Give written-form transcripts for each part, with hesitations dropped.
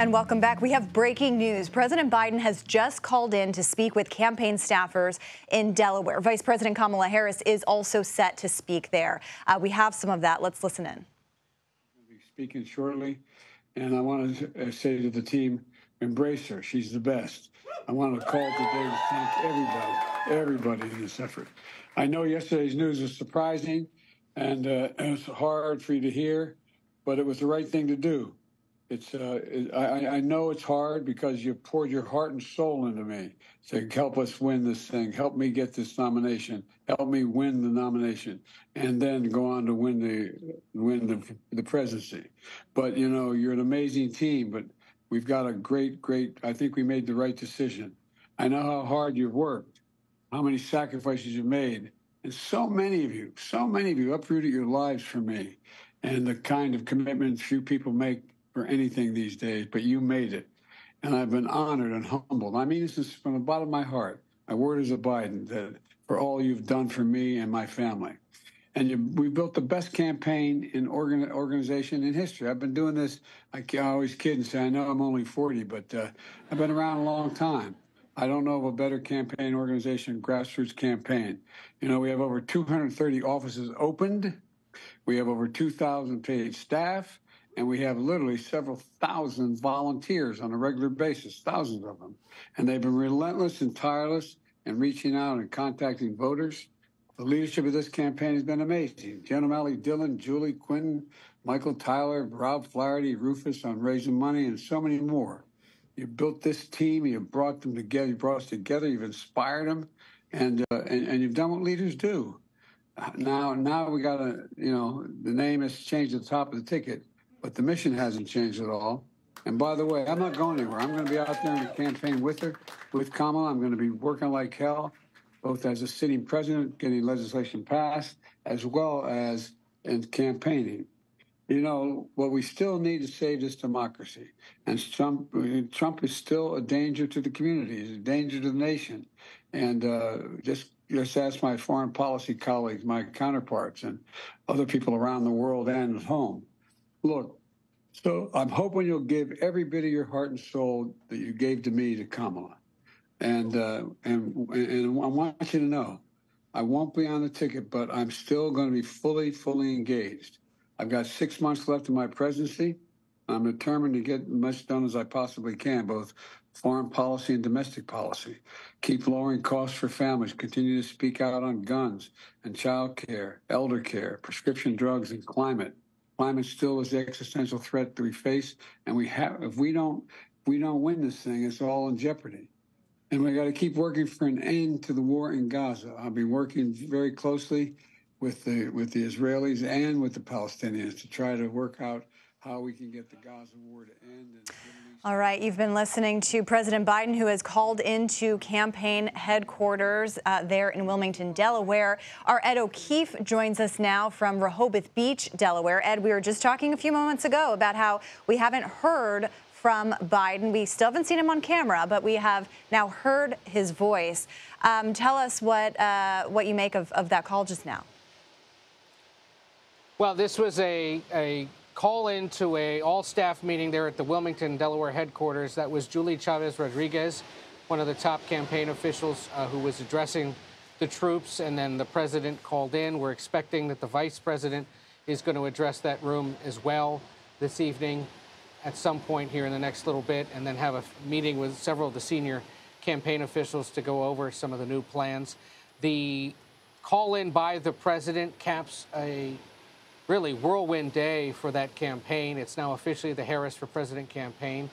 And welcome back. We have breaking news. President Biden has just called in to speak with campaign staffers in Delaware. Vice President Kamala Harris is also set to speak there. We have some of that. Let's listen in. I'll be speaking shortly, and I want to say to the team, embrace her. She's the best. I want to call today to thank everybody in this effort. I know yesterday's news was surprising, and it was hard for you to hear, but it was the right thing to do. I know it's hard because you poured your heart and soul into me to help us win this thing, help me get this nomination, help me win the nomination, and then go on to win the presidency. But you know, you're an amazing team. But we've got a great. I think we made the right decision. I know how hard you've worked, how many sacrifices you've made, and so many of you uprooted your lives for me, and the kind of commitment few people make for anything these days, but you made it. And I've been honored and humbled. I mean this from the bottom of my heart. My word is a Biden, that for all you've done for me and my family. And we built the best campaign in organization in history. I've been doing this, I always kid and say, I know I'm only 40, but I've been around a long time. I don't know of a better campaign organization, grassroots campaign. You know, we have over 230 offices opened. We have over 2,000 paid staff. And we have literally several thousand volunteers on a regular basis, thousands of them. And they've been relentless and tireless in reaching out and contacting voters. The leadership of this campaign has been amazing. Jen O'Malley Dillon, Julie Quinn, Michael Tyler, Rob Flaherty, Rufus on raising money, and so many more. You built this team, you brought them together, you brought us together, you've inspired them, and you've done what leaders do. Now we got to, you know, the name has changed at the top of the ticket, but the mission hasn't changed at all. And by the way, I'm not going anywhere. I'm going to be out there in the campaign with her, with Kamala. I'm going to be working like hell, both as a sitting president, getting legislation passed, as well as in campaigning. You know, what we still need to save this democracy. And Trump is still a danger to the community. He's a danger to the nation. And just ask my foreign policy colleagues, my counterparts, and other people around the world and at home. Look, so I'm hoping you'll give every bit of your heart and soul that you gave to me to Kamala. And I want you to know, I won't be on the ticket, but I'm still going to be fully engaged. I've got 6 months left in my presidency. I'm determined to get as much done as I possibly can, both foreign policy and domestic policy. Keep lowering costs for families, continue to speak out on guns and child care, elder care, prescription drugs, and climate. Climate still is the existential threat that we face, and if we don't win this thing, it's all in jeopardy. And we got to keep working for an end to the war in Gaza. I've been working very closely with the Israelis and with the Palestinians to try to work out how we can get the Gaza war to end. All right, you've been listening to President Biden, who has called into campaign headquarters there in Wilmington, Delaware. Our Ed O'Keefe joins us now from Rehoboth Beach, Delaware. Ed, we were just talking a few moments ago about how we haven't heard from Biden. We still haven't seen him on camera, but we have now heard his voice. Tell us what you make of that call just now. Well, this was a call into a all-staff meeting there at the Wilmington, Delaware headquarters. That was Julie Chavez Rodriguez, one of the top campaign officials who was addressing the troops, and then the president called in. We're expecting that the vice president is going to address that room as well this evening at some point here in the next little bit, and then have a meeting with several of the senior campaign officials to go over some of the new plans. The call in by the president caps a really whirlwind day for that campaign. It's now officially the Harris for President campaign.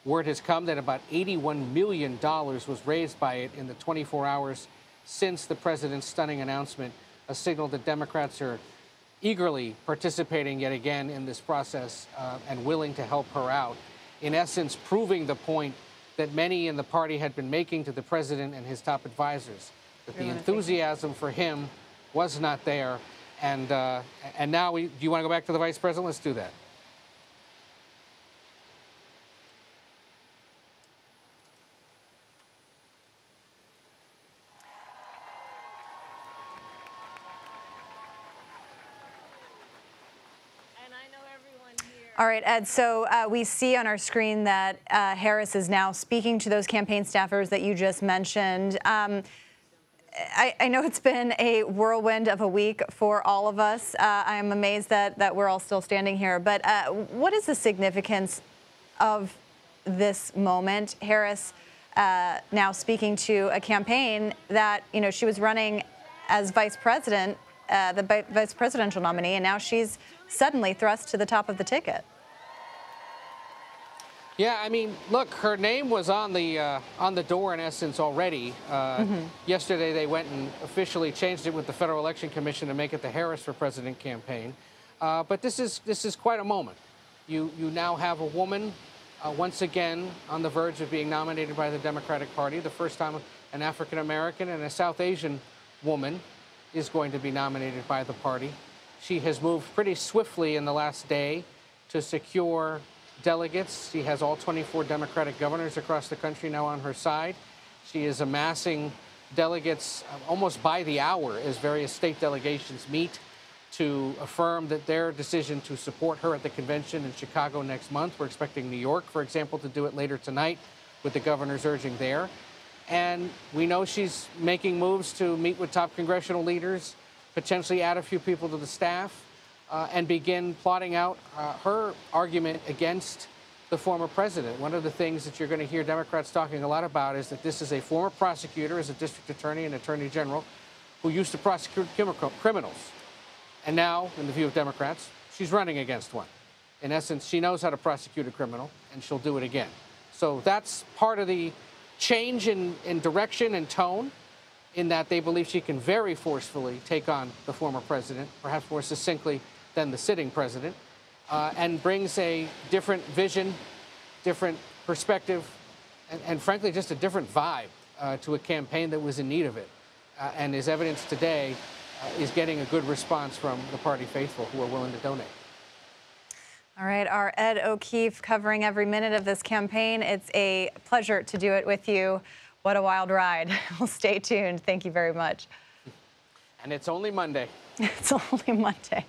Word has come that about $81 million was raised by it in the 24 hours since the president's stunning announcement, a signal that Democrats are eagerly participating yet again in this process and willing to help her out, in essence proving the point that many in the party had been making to the president and his top advisors, that the enthusiasm for him was not there. And now, do you want to go back to the vice president? Let's do that. And I know everyone here All right, Ed, so we see on our screen that Harris is now speaking to those campaign staffers that you just mentioned. I know it's been a whirlwind of a week for all of us. I am amazed that we're all still standing here. But what is the significance of this moment? Harris now speaking to a campaign that, you know, she was running as vice president, the vice presidential nominee, and now she's suddenly thrust to the top of the ticket. Yeah, I mean, look, her name was on the door in essence already. Yesterday, they went and officially changed it with the Federal Election Commission to make it the Harris for President campaign. But this is quite a moment. You now have a woman once again on the verge of being nominated by the Democratic Party. The first time an African American and a South Asian woman is going to be nominated by the party. She has moved pretty swiftly in the last day to secure delegates. She has all 24 Democratic governors across the country now on her side. She is amassing delegates almost by the hour as various state delegations meet to affirm that their decision to support her at the convention in Chicago next month. We're expecting New York, for example, to do it later tonight with the governors urging there. And we know she's making moves to meet with top congressional leaders, potentially add a few people to the staff, and begin plotting out her argument against the former president. One of the things that you're going to hear Democrats talking a lot about is that this is a former prosecutor, as a district attorney and attorney general, who used to prosecute criminals. And now, in the view of Democrats, she's running against one. In essence, she knows how to prosecute a criminal, and she'll do it again. So that's part of the change in direction and tone, in that they believe she can very forcefully take on the former president, perhaps more succinctly than the sitting president, and brings a different vision, different perspective, and frankly, just a different vibe to a campaign that was in need of it. And as evidence today, is getting a good response from the party faithful who are willing to donate. All right, our Ed O'Keefe covering every minute of this campaign. It's a pleasure to do it with you. What a wild ride. Well, stay tuned. Thank you very much. And it's only Monday. It's only Monday.